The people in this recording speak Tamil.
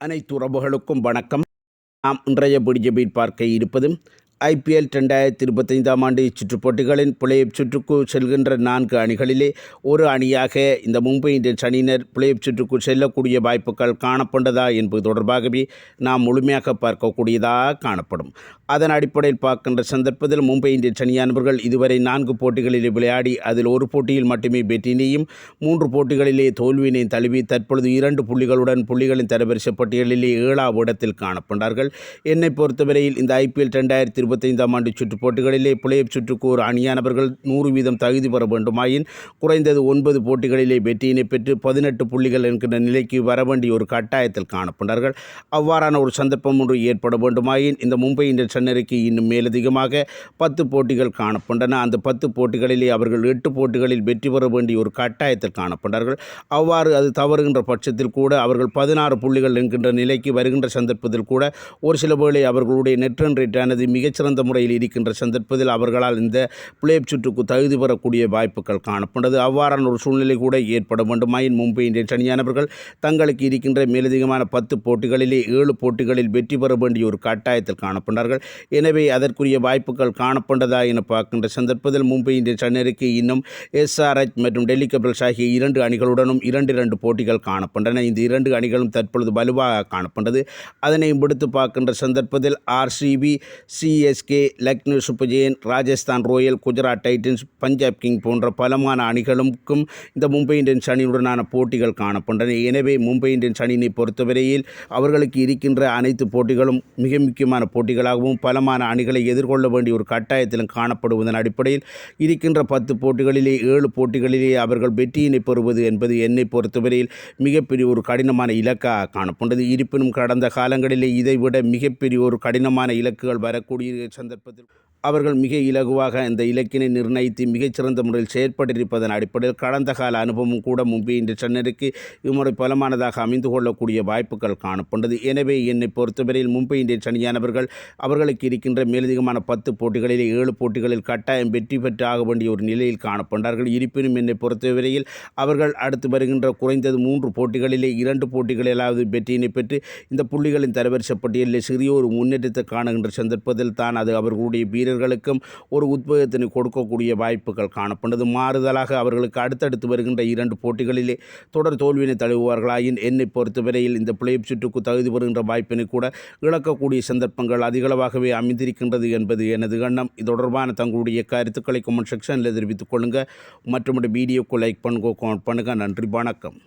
அனைத்து உறவுகளுக்கும் வணக்கம். நாம் இன்றைய பிடிஜபியில் பார்க்க இருப்பது IPL 2025 ஆண்டு சுற்றுப் போட்டிகளின் பிளேஆஃப் சுற்றுக்கு செல்கின்ற 4 அணிகளிலே ஒரு அணியாக இந்த மும்பை இந்தியன்ஸ் அணியினர் பிளேஆஃப் சுற்றுக்கு செல்லக்கூடிய வாய்ப்புகள் காணப்பட்டதா என்பது தொடர்பாகவே நாம் முழுமையாக பார்க்கக்கூடியதாக காணப்படும். அதன் அடிப்படையில் பார்க்கின்ற சந்தர்ப்பத்தில் மும்பை இந்தியன்ஸ் அணியானவர்கள் இதுவரை 4 போட்டிகளிலே விளையாடி அதில் ஒரு போட்டியில் மட்டுமே வெற்றியினையும் 3 போட்டிகளிலே தோல்வியினையும் தழுவி தற்பொழுது 2 புள்ளிகளுடன் புள்ளிகளின் தரவரிசை பட்டியலிலே 7வது இடத்தில் காணப்பட்டார்கள். என்னை பொறுத்தவரையில் இந்த IPL 2025 ஆண்டு சுற்றுப் போட்டிகளிலே பிளேஆஃப் சுற்றுக்கு ஒரு அணியானவர்கள் 100% தகுதி பெற வேண்டுமாயின் குறைந்தது 9 போட்டிகளிலே வெற்றியினை பெற்று 18 புள்ளிகள் என்கின்ற நிலைக்கு வர வேண்டிய ஒரு கட்டாயத்தில் காணப்பட்டார்கள். அவ்வாறான ஒரு சந்தர்ப்பம் ஒன்று ஏற்பட வேண்டுமாயின் இந்த மும்பை இந்தியன்ஸ் அணிக்கு இன்னும் மேலதிகமாக 10 போட்டிகள் காணப்பட்டன. அந்த 10 போட்டிகளிலே அவர்கள் 8 போட்டிகளில் வெற்றி பெற வேண்டிய ஒரு கட்டாயத்தில் காணப்பட்டார்கள். அவ்வாறு அது தவறுகின்ற பட்சத்தில் கூட அவர்கள் 16 புள்ளிகள் என்கின்ற நிலைக்கு வருகின்ற சந்தர்ப்பத்தில் கூட ஒரு சில வேளை அவர்களுடைய நெட் ரன் ரேட்டானது மிகச்சிறந்த முறையில் இருக்கின்ற சந்தர்ப்பத்தில் அவர்களால் இந்த பிளேஆஃப் சுற்றுக்கு தகுதி பெறக்கூடிய வாய்ப்புகள் காணப்பட்டது. அவ்வாறான ஒரு சூழ்நிலை கூட ஏற்பட வேண்டுமாயின் மும்பை இந்தியன்ஸ் அணியானவர்கள் தங்களுக்கு இருக்கின்ற மேலதிகமான 10 போட்டிகளிலே 7 போட்டிகளில் வெற்றி பெற வேண்டிய ஒரு கட்டாயத்தில் காணப்பட்டார்கள். எனவே அதற்குரிய வாய்ப்புகள் காணப்பட்டதா என பார்க்கின்ற சந்தர்ப்பத்தில் மும்பை இந்தியன்ஸ் அணிக்கு இன்னும் SRH மற்றும் டெல்லி கேபிட்டல்ஸ் ஆகிய 2 அணிகளுடனும் 2 போட்டிகள் காணப்பட்டன. இந்த 2 அணிகளும் தற்பொழுது வலுவாக காணப்பட்டது. அதனை விடுத்து பார்க்கின்ற சந்தர்ப்பத்தில் RCB, CSK, Lucknow super Giant, Rajasthan Royal, Gujarat Titans, Punjab king போன்ற பலமான அணிகளுக்கும் இந்த மும்பை இந்தியன்ஸ் அணியுடனான போட்டிகள் காணப்பட்டன. எனவே மும்பை இந்தியன்ஸ் அணியினை பொறுத்தவரையில் அவர்களுக்கு இருக்கின்ற அனைத்து போட்டிகளும் மிக முக்கியமான போட்டிகளாகவும் பலமான அணிகளை எதிர்கொள்ள வேண்டிய ஒரு கட்டாயத்திலும் காணப்படுவதன் அடிப்படையில் இருக்கின்ற 10 போட்டிகளிலே 7 போட்டிகளிலே அவர்கள் வெற்றியினை பெறுவது என்பது என்னை பொறுத்தவரையில் மிகப்பெரிய ஒரு கடினமான இலக்காக காணப்பட்டது. இருப்பினும் கடந்த காலங்களிலே இதைவிட மிகப்பெரிய ஒரு கடினமான இலக்குகள் வரக்கூடிய சந்தர்ப்பத்தில் அவர்கள் மிக இலகுவாக இந்த இலக்கினை நிர்ணயித்து மிகச்சிறந்த முறையில் செயற்பட்டிருப்பதன் அடிப்படையில் கடந்த கால அனுபவமும் கூட மும்பை இந்தியன்ஸ் அணிக்கு இம்முறை பலமானதாக அமைந்து கொள்ளக்கூடிய வாய்ப்புகள் காணப்பட்டது. எனவே என்னை பொறுத்தவரையில் மும்பை இந்தியன்ஸ் அணியானவர்கள் அவர்களுக்கு இருக்கின்ற மேலதிகமான 10 போட்டிகளிலே 7 போட்டிகளில் கட்டாயம் வெற்றி பெற்று ஆக வேண்டிய ஒரு நிலையில் காணப்பட்டார்கள். இருப்பினும் என்னை பொறுத்தவரையில் அவர்கள் அடுத்து வருகின்ற குறைந்தது 3 போட்டிகளிலே 2 போட்டிகளிலாவது வெற்றியினை பெற்று இந்த புள்ளிகளின் தரவரிசை பட்டியலில் சிறிய ஒரு முன்னேற்றத்தை காணுகின்ற சந்தர்ப்பத்தில் தான் அது அவர்களுடைய வீரர்களுக்கும் ஒரு உத்வேகத்தினை கொடுக்கக்கூடிய வாய்ப்புகள் காணப்பட்டது. மாறுதலாக அவர்களுக்கு அடுத்தடுத்து வருகின்ற 2 போட்டிகளிலே தொடர் தோல்வியினை தழுவுவார்களாயின் என்னை பொறுத்தவரையில் இந்த பிளேஆஃப் சுற்றுக்கு தகுதி பெறுகின்ற வாய்ப்பினை கூட இழக்கக்கூடிய சந்தர்ப்பங்கள் அதிகளவாகவே அமைந்திருக்கின்றது என்பது எனது எண்ணம். இது தொடர்பான தங்களுடைய கருத்துக்களை கமெண்ட் செக்ஷனில் தெரிவித்துக் கொள்ளுங்கள். மற்றும் வீடியோக்கு லைக் பண்ணுங்க, கமெண்ட் பண்ணுங்கள். நன்றி, வணக்கம்.